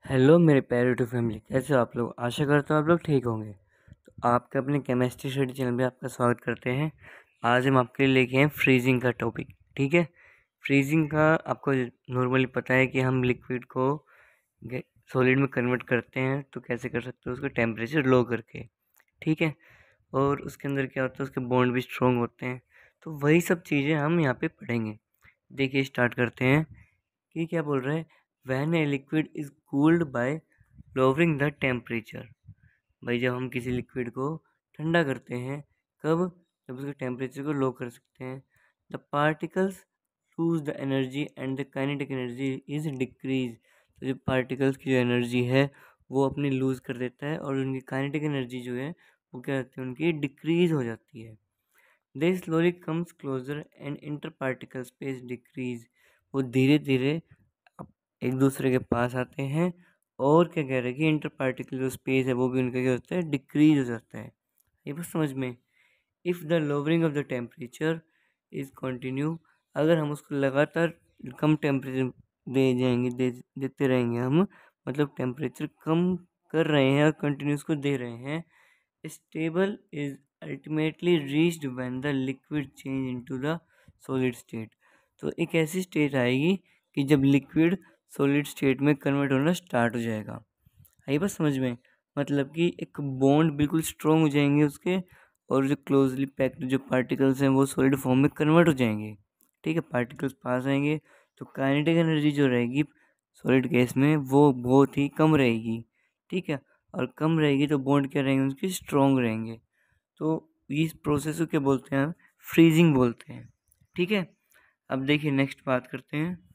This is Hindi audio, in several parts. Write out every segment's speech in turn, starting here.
हेलो मेरे प्यारे टू फैमिली, कैसे हो आप लोग। आशा करता हूँ आप लोग ठीक होंगे। तो आपके अपने केमिस्ट्री स्टडी चैनल में आपका स्वागत करते हैं। आज हम आपके लिए लेके हैं फ्रीजिंग का टॉपिक। ठीक है, फ्रीजिंग का आपको नॉर्मली पता है कि हम लिक्विड को सॉलिड में कन्वर्ट करते हैं। तो कैसे कर सकते हो, उसका टेम्परेचर लो करके। ठीक है, और उसके अंदर क्या होता है, उसके बॉन्ड भी स्ट्रॉन्ग होते हैं। तो वही सब चीज़ें हम यहाँ पे पढ़ेंगे। देखिए, स्टार्ट करते हैं कि क्या बोल रहे हैं। When a liquid is cooled bye lowering the temperature. भाई, जब हम किसी लिक्विड को ठंडा करते हैं, कब? जब उसके टेम्परेचर को लो कर सकते हैं। The particles lose the energy and the kinetic energy is decrease. तो जो पार्टिकल्स की जो एनर्जी है वो अपनी लूज कर देता है, और उनकी काइनेटिक एनर्जी जो है वो क्या होती है, उनकी डिक्रीज हो जाती है। They slowly comes closer and inter particle space decrease. वो धीरे धीरे एक दूसरे के पास आते हैं, और क्या कह रहे हैं कि इंटर पार्टिकल जो स्पेस है वो भी उनका क्या होता है, डिक्रीज हो जाता है। ये बस समझ में। If the lowering of the temperature is continue, अगर हम उसको लगातार कम टेम्परेचर दे जाएंगे, देते रहेंगे हम, मतलब टेम्परेचर कम कर रहे हैं और कंटिन्यू उसको दे रहे हैं। Stable is ultimately reached when the liquid change into the solid state. तो एक ऐसी स्टेट आएगी कि जब लिक्विड सॉलिड स्टेट में कन्वर्ट होना स्टार्ट हो जाएगा। आई बात समझ में? मतलब कि एक बॉन्ड बिल्कुल स्ट्रॉन्ग हो जाएंगे उसके, और जो क्लोजली पैक्ड जो पार्टिकल्स हैं वो सॉलिड फॉर्म में कन्वर्ट हो जाएंगे। ठीक है, पार्टिकल्स पास आएंगे तो काइनेटिक एनर्जी जो रहेगी सॉलिड गैस में वो बहुत ही कम रहेगी। ठीक है, और कम रहेगी तो बॉन्ड क्या रहेंगे, उनके स्ट्रॉन्ग रहेंगे। तो इस प्रोसेस को क्या बोलते हैं, फ्रीजिंग बोलते हैं। ठीक है, अब देखिए नेक्स्ट बात करते हैं।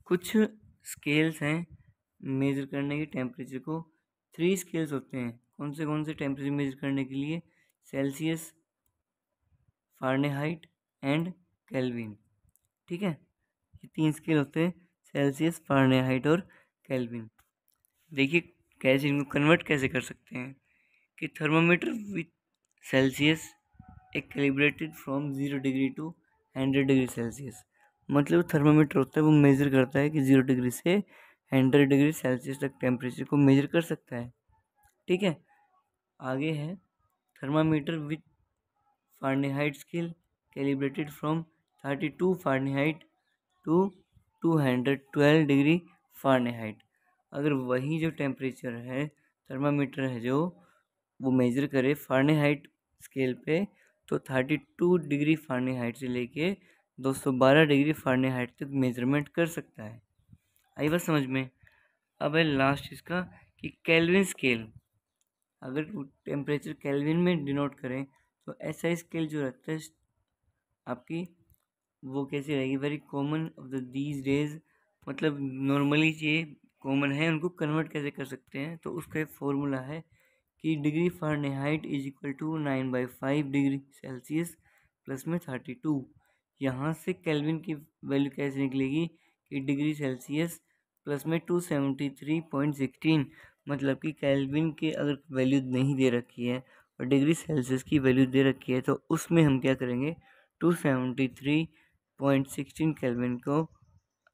कुछ स्केल्स हैं मेज़र करने के टेम्परेचर को। 3 स्केल्स होते हैं। कौन से टेम्परेचर मेज़र करने के लिए? Celsius, Fahrenheit and kelvin. ठीक है, ये 3 स्केल होते हैं, सेल्सियस, फ़ारेनहाइट और केल्विन। देखिए कैसे इनको कन्वर्ट कैसे कर सकते हैं कि थर्मामीटर विथ सेल्सियस एक calibrated from 0 degree to 100 degree Celsius. मतलब थर्मामीटर होता है वो मेज़र करता है कि 0 डिग्री से 100 डिग्री सेल्सियस तक टेम्परेचर को मेज़र कर सकता है। ठीक है, आगे है thermometer with Fahrenheit scale calibrated from 32 Fahrenheit to 212 degree Fahrenheit. अगर वही जो टेम्परेचर है, थर्मामीटर है जो वो मेज़र करे फ़ारेनहाइट स्केल पे, तो 32 डिग्री फ़ारेनहाइट से लेके 212 डिग्री फ़ारेनहाइट तक मेजरमेंट कर सकता है। आई बात समझ में? अब है लास्ट इसका कि केल्विन स्केल। अगर टेम्परेचर केल्विन में डिनोट करें तो ऐसा स्केल जो रहता है आपकी, वो कैसी रहेगी, very common of the these days. मतलब नॉर्मली ये कॉमन है, उनको कन्वर्ट कैसे कर सकते हैं, तो उसका एक फॉर्मूला है कि degree Fahrenheit is equal to 9/5 degree Celsius plus में 32। यहाँ से केल्विन की वैल्यू कैसे निकलेगी कि डिग्री सेल्सियस प्लस में 273.16। मतलब कि केल्विन के अगर वैल्यू नहीं दे रखी है और डिग्री सेल्सियस की वैल्यू दे रखी है, तो उसमें हम क्या करेंगे, 273.16 केल्विन को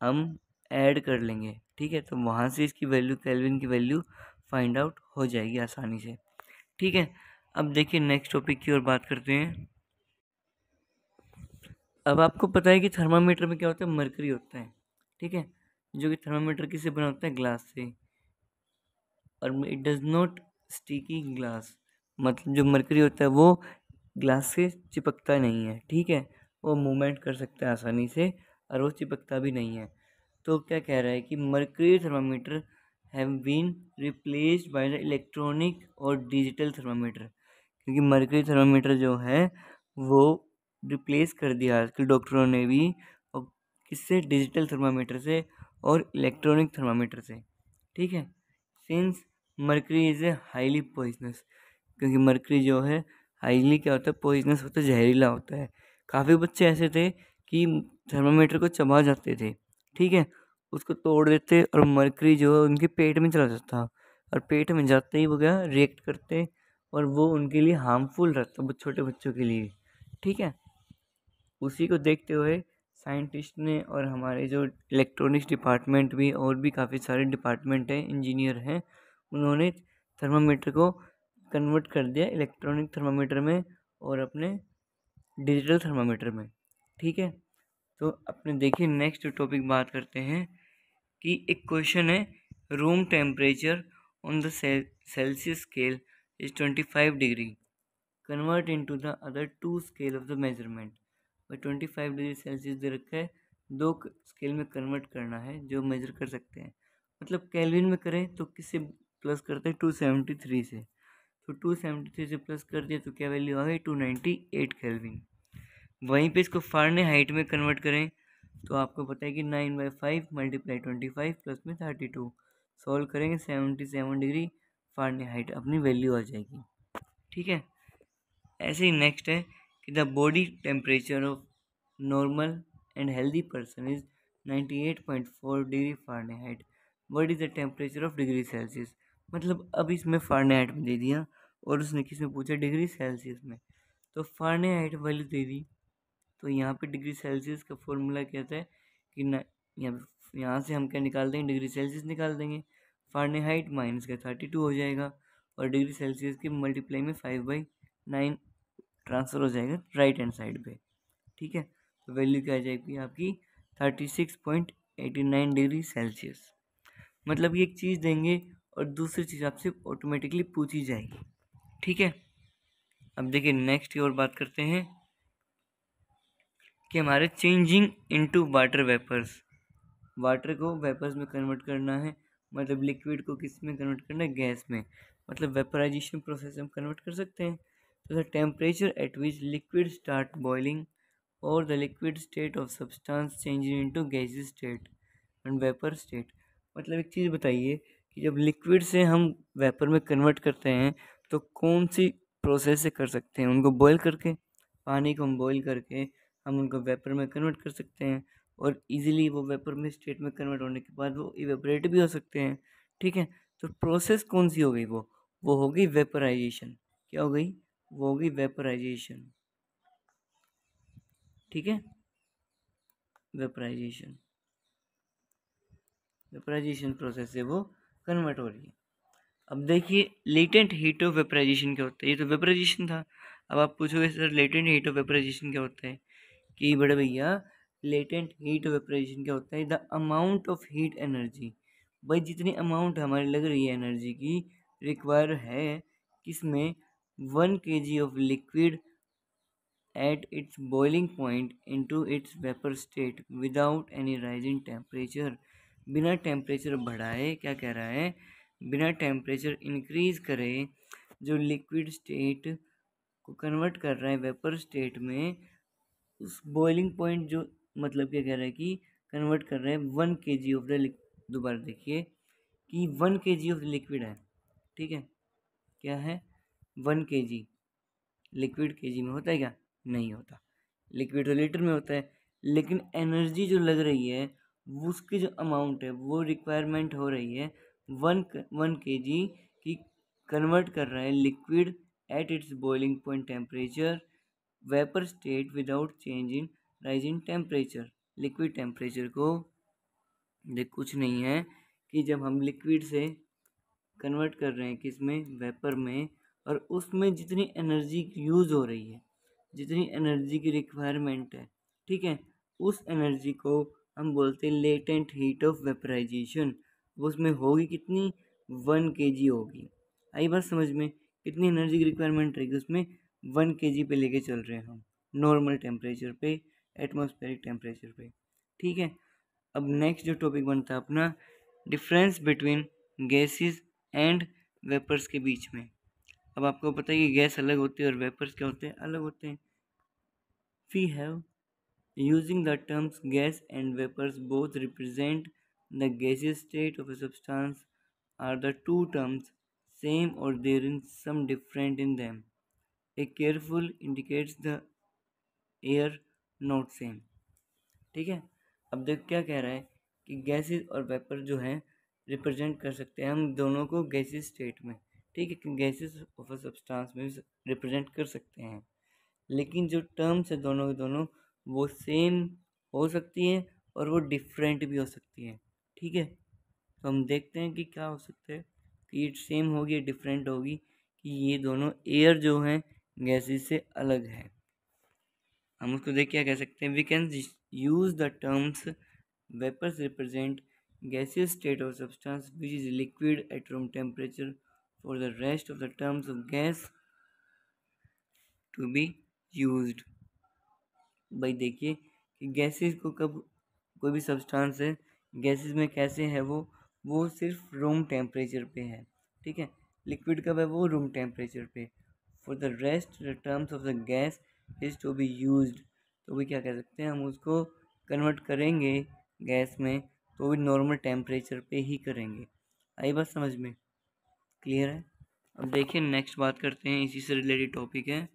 हम ऐड कर लेंगे। ठीक है, तो वहाँ से इसकी वैल्यू, केल्विन की वैल्यू फाइंड आउट हो जाएगी आसानी से। ठीक है, अब देखिए नेक्स्ट टॉपिक की ओर बात करते हैं। अब आपको पता है कि थर्मामीटर में क्या होता है, मरकरी होता है। ठीक है, जो कि थर्मामीटर किससे बना होता है, ग्लास से, और it does not sticky glass. मतलब जो मरकरी होता है वो ग्लास से चिपकता नहीं है। ठीक है, वो मूवमेंट कर सकता है आसानी से, और वो चिपकता भी नहीं है। तो क्या कह रहा है कि mercury thermometer have been replaced by the electronic or digital thermometer. क्योंकि मरकरी थर्मामीटर जो है वो रिप्लेस कर दिया आजकल डॉक्टरों ने भी, और किससे, डिजिटल थर्मामीटर से और इलेक्ट्रॉनिक थर्मामीटर से। ठीक है, since mercury is a highly poisonous. क्योंकि मरकरी जो है हाईली क्या होता है, पॉइजनस होता है, जहरीला होता है। काफ़ी बच्चे ऐसे थे कि थर्मामीटर को चबा जाते थे। ठीक है, उसको तोड़ देते और मरकरी जो है उनके पेट में चला जाता, और पेट में जाते ही वो क्या रिएक्ट करते, और वो उनके लिए हार्मफुल रहता है, छोटे बच्चों के लिए। ठीक है, उसी को देखते हुए साइंटिस्ट ने और हमारे जो इलेक्ट्रॉनिक्स डिपार्टमेंट भी और भी काफ़ी सारे डिपार्टमेंट हैं, इंजीनियर हैं, उन्होंने थर्मामीटर को कन्वर्ट कर दिया इलेक्ट्रॉनिक थर्मामीटर में और अपने डिजिटल थर्मामीटर में। ठीक है, तो अपने देखिए नेक्स्ट टॉपिक बात करते हैं कि एक क्वेश्चन है, room temperature on the Celsius scale is 25 degree, convert into the other two scale of the measurement. और 25 डिग्री सेल्सियस दे रखा है, दो स्केल में कन्वर्ट करना है जो मेजर कर सकते हैं। मतलब केल्विन में करें तो किससे प्लस करते हैं, 273 से। तो 273 से प्लस कर दिया तो क्या वैल्यू आ गई, 298 केल्विन। वहीं पे इसको फ़ारेनहाइट में कन्वर्ट करें तो आपको पता है कि 9/5 मल्टीप्लाई 25 प्लस में 32, सॉल्व करेंगे 77 डिग्री फ़ारेनहाइट अपनी वैल्यू आ जाएगी। ठीक है, ऐसे ही नेक्स्ट है कि the body temperature of normal and healthy person is 98.4 degree Fahrenheit, what is the temperature of degree Celsius. मतलब अब इसमें फ़ारेनहाइट में दे दिया और उसने किस में पूछा, डिग्री सेल्सियस में, तो फ़ारेनहाइट वैल्यू दे दी। तो यहाँ पे डिग्री सेल्सियस का फॉर्मूला क्या था कि न यहाँ से हम क्या निकाल देंगे, डिग्री सेल्सियस निकाल देंगे, फ़ारेनहाइट माइनस का 32 हो जाएगा और डिग्री सेल्सियस की मल्टीप्लाई में 5/9 ट्रांसफ़र हो जाएगा राइट हैंड साइड पे। ठीक है, तो वैल्यू क्या आ जाएगी आपकी 36.89 डिग्री सेल्सियस। मतलब ये एक चीज़ देंगे और दूसरी चीज़ आपसे ऑटोमेटिकली पूछी जाएगी। ठीक है, अब देखिए नेक्स्ट की ओर बात करते हैं कि हमारे changing into water vapours, water को वेपर्स में कन्वर्ट करना है, मतलब लिक्विड को किस में कन्वर्ट करना है, गैस में, मतलब वेपराइजेशन प्रोसेस हम कन्वर्ट कर सकते हैं। तो the temperature at which liquid start boiling और the liquid state of substance changing into gaseous state and vapour state. मतलब एक चीज़ बताइए कि जब लिक्विड से हम वेपर में कन्वर्ट करते हैं तो कौन सी प्रोसेस से कर सकते हैं, उनको बॉयल करके, पानी को हम बॉयल करके हम उनको वेपर में कन्वर्ट कर सकते हैं और इजीली वो वेपर में स्टेट में कन्वर्ट होने के बाद वो इवेपोरेट भी हो सकते हैं। ठीक है, तो प्रोसेस कौन सी हो गई, वो हो गई वेपराइजेशन। क्या हो गई, वो हो गई वेपराइजेशन। ठीक है, वेपराइजेशन, वेपराइजेशन प्रोसेस से वो कन्वर्ट हो रही है। अब देखिए लेटेंट हीट ऑफ वेपराइजेशन क्या होता है, ये तो वेपराइजेशन था। अब आप पूछोगे sir latent heat of vaporisation क्या होता है, कि बड़े भैया लेटेंट हीट ऑफ वेपराइजेशन क्या होता है, the amount of heat energy, भाई जितनी अमाउंट हमारी लग रही है एनर्जी की रिक्वायर है किसमें, 1 kg of liquid at its boiling point into its vapor state without any rise in temperature। बिना टेम्परेचर बढ़ाए, क्या कह रहा है, बिना टेम्परेचर इंक्रीज करे जो लिक्विड स्टेट को कन्वर्ट कर रहा है वेपर स्टेट में, उस बॉइलिंग पॉइंट जो, मतलब क्या कह रहा है कि कन्वर्ट कर रहा है 1 kg ऑफ द, दोबारा देखिए कि 1 kg ऑफ लिक्विड है। ठीक है, क्या है, 1 kg लिक्विड केजी में होता है क्या, नहीं होता, लिक्विड तो लीटर में होता है, लेकिन एनर्जी जो लग रही है उसकी जो अमाउंट है वो रिक्वायरमेंट हो रही है 1 kg की, कन्वर्ट कर रहा है liquid at its boiling point temperature vapour state without change in rise in temperature. Liquid temperature को देख कुछ नहीं है कि जब हम लिक्विड से कन्वर्ट कर रहे हैं किस में, वेपर में, और उसमें जितनी एनर्जी यूज़ हो रही है, जितनी एनर्जी की रिक्वायरमेंट है, ठीक है, उस एनर्जी को हम बोलते हैं लेटेंट हीट ऑफ वेपराइजेशन। उसमें होगी कितनी, 1 kg होगी। आई बात समझ में, कितनी एनर्जी की रिक्वायरमेंट रहेगी उसमें, 1 kg पे लेके चल रहे हैं हम नॉर्मल टेम्परेचर पे, एटमॉस्फेरिक टेम्परेचर पे। ठीक है, अब नेक्स्ट जो टॉपिक बनता है अपना, difference between gases and vapours के बीच में। अब आपको पता है कि गैस अलग होती है और वेपर्स क्या होते हैं, अलग होते हैं। We have using the terms gas and vapours both represent the gaseous state of a substance, are the two terms same और there in some different in them, a careful indicates the air not same. ठीक है, अब देख क्या कह रहा है कि गैसेस और वेपर जो है रिप्रेजेंट कर सकते हैं हम दोनों को गैसेस स्टेट में। ठीक है, कि गैसेस ऑफ अ सब्सटेंस में रिप्रेजेंट कर सकते हैं, लेकिन जो टर्म्स है दोनों के दोनों वो सेम हो सकती हैं और वो डिफरेंट भी हो सकती हैं। ठीक है, तो हम देखते हैं कि क्या हो सकता है, कि ये सेम होगी या डिफरेंट होगी, कि ये दोनों एयर जो हैं गैसेस से अलग है। हम उसको देख क्या कह सकते हैं, we can use the terms vapours represent gaseous state of substance which is liquid at room temperature. For the rest of the terms of gas to be used, भाई देखिए कि गैसेस को कब, कोई भी सब्सटेंस है गैसेस में कैसे है वो सिर्फ रूम टेम्परेचर पे है। ठीक है, लिक्विड कब है, वो रूम टेम्परेचर पे। For the rest the terms of the gas is to be used, तो भी क्या कह सकते हैं, हम उसको कन्वर्ट करेंगे गैस में तो भी नॉर्मल टेम्परेचर पे ही करेंगे। आई बात समझ में, क्लियर है। अब देखिए नेक्स्ट बात करते हैं, इसी से रिलेटेड टॉपिक है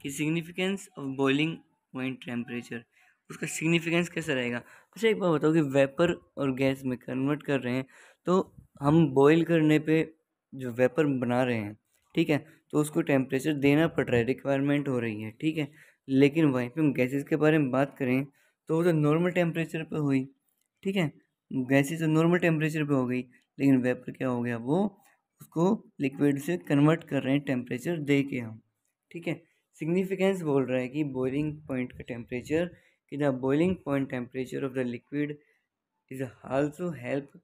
कि significance of boiling point temperature, उसका सिग्निफिकेंस कैसा रहेगा। अच्छा एक बात बताओ कि वेपर और गैस में कन्वर्ट कर रहे हैं तो हम बॉईल करने पे जो वेपर बना रहे हैं, ठीक है, तो उसको टेम्परेचर देना पड़ रहा है, रिक्वायरमेंट हो रही है, ठीक है। लेकिन वहीं पे हम गैसेस के बारे में बात करें तो वो तो नॉर्मल टेम्परेचर पे हुई, ठीक है, गैसेस तो नॉर्मल टेम्परेचर पे हो गई, लेकिन वेपर क्या हो गया, वो उसको लिक्विड से कन्वर्ट कर रहे हैं टेम्परेचर दे के हम, ठीक है। सिग्निफिकेंस बोल रहा है कि बॉइलिंग पॉइंट का टेम्परेचर, कि the boiling point temperature of the liquid is also help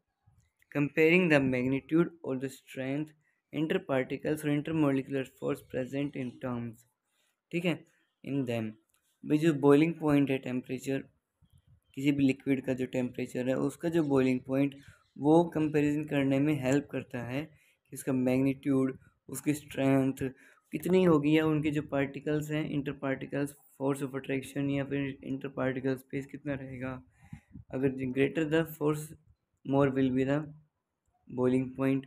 comparing the magnitude और द स्ट्रेंथ इंटर पार्टिकल्स और inter molecular force present in terms, ठीक है, इन दैम। भाई जो बॉइलिंग पॉइंट है टेम्परेचर, किसी भी लिक्विड का जो टेम्परेचर है उसका जो बॉइलिंग पॉइंट, वो कंपैरिजन करने में हेल्प करता है कि उसका मैग्नीट्यूड, उसकी स्ट्रेंथ कितनी होगी, या उनके जो पार्टिकल्स हैं inter particles force of attraction या फिर इंटर पार्टिकल स्पेस कितना रहेगा। अगर greater the force more will be the boiling point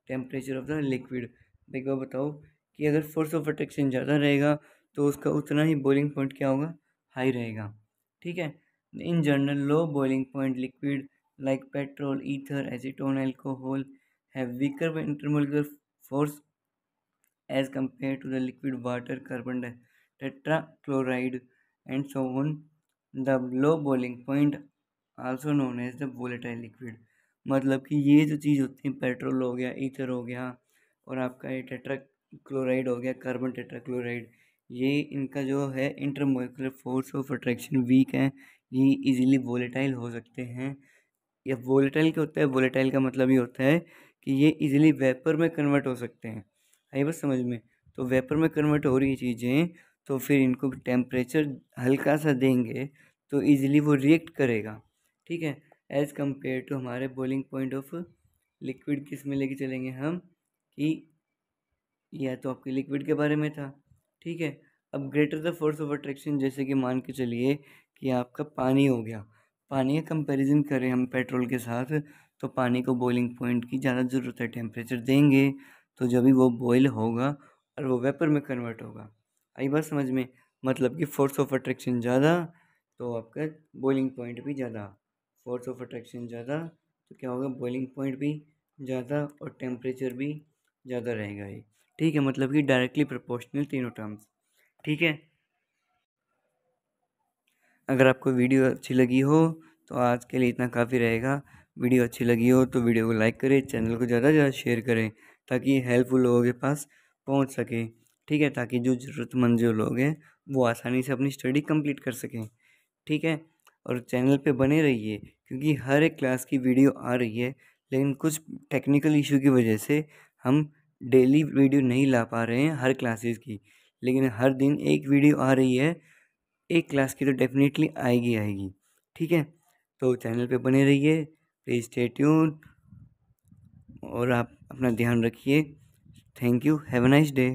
temperature of the liquid. देखो बताओ कि अगर फोर्स ऑफ अट्रैक्शन ज़्यादा रहेगा तो उसका उतना ही बॉइलिंग पॉइंट क्या होगा, हाई रहेगा, ठीक है। In general low boiling point liquid like petrol, ether, acetone, alcohol have weaker intermolecular force as compared to the liquid water, carbon tetrachloride, and so on. The low boiling point, also known as the volatile liquid, मतलब कि ये जो चीज़ होती है, पेट्रोल हो गया, ईथर हो गया, और आपका ये टेट्राक्लोराइड हो गया, कार्बन टेट्राक्लोराइड, ये इनका जो है intermolecular force of attraction weak है, ये इजीली वोलेटाइल हो सकते हैं। या वोलेटाइल क्या होता है, वोलेटाइल का मतलब ये होता है कि ये इजीली वेपर में कन्वर्ट हो सकते हैं। आई बस समझ में, तो वेपर में कन्वर्ट हो रही चीज़ें तो फिर इनको टेम्परेचर हल्का सा देंगे तो इजीली वो रिएक्ट करेगा, ठीक है, एज़ कम्पेयर टू हमारे बॉइलिंग पॉइंट ऑफ लिक्विड। किस में लेके चलेंगे हम, कि यह तो आपके लिक्विड के बारे में था, ठीक है। अब greater the force of attraction, जैसे कि मान के चलिए कि आपका पानी हो गया, पानी का कंपैरिजन करें हम पेट्रोल के साथ, तो पानी को बॉइलिंग पॉइंट की ज़्यादा ज़रूरत है, टेम्परेचर देंगे तो जब भी वो बॉयल होगा और वो वेपर में कन्वर्ट होगा। आई बात समझ में, मतलब कि फोर्स ऑफ अट्रैक्शन ज़्यादा तो आपका बॉइलिंग पॉइंट भी ज़्यादा, फोर्स ऑफ अट्रैक्शन ज़्यादा तो क्या होगा, बॉइलिंग पॉइंट भी ज़्यादा और टेम्परेचर भी ज़्यादा रहेगा ये, ठीक है, मतलब कि डायरेक्टली प्रोपोर्शनल तीनों टर्म्स, ठीक है। अगर आपको वीडियो अच्छी लगी हो तो आज के लिए इतना काफ़ी रहेगा। वीडियो अच्छी लगी हो तो वीडियो को लाइक करें, चैनल को ज़्यादा से ज़्यादा शेयर करें ताकि ये हेल्पफुल लोगों के पास पहुंच सके, ठीक है, ताकि जो ज़रूरतमंद जो लोग हैं वो आसानी से अपनी स्टडी कंप्लीट कर सकें, ठीक है। और चैनल पे बने रहिए क्योंकि हर एक क्लास की वीडियो आ रही है, लेकिन कुछ टेक्निकल इशू की वजह से हम डेली वीडियो नहीं ला पा रहे हैं हर क्लासेस की, लेकिन हर दिन एक वीडियो आ रही है, एक क्लास की तो डेफिनेटली आएगी आएगी, ठीक है। तो चैनल पे बने रहिए, प्लीज़ स्टे ट्यून, और आप अपना ध्यान रखिए। Thank you, have a nice day.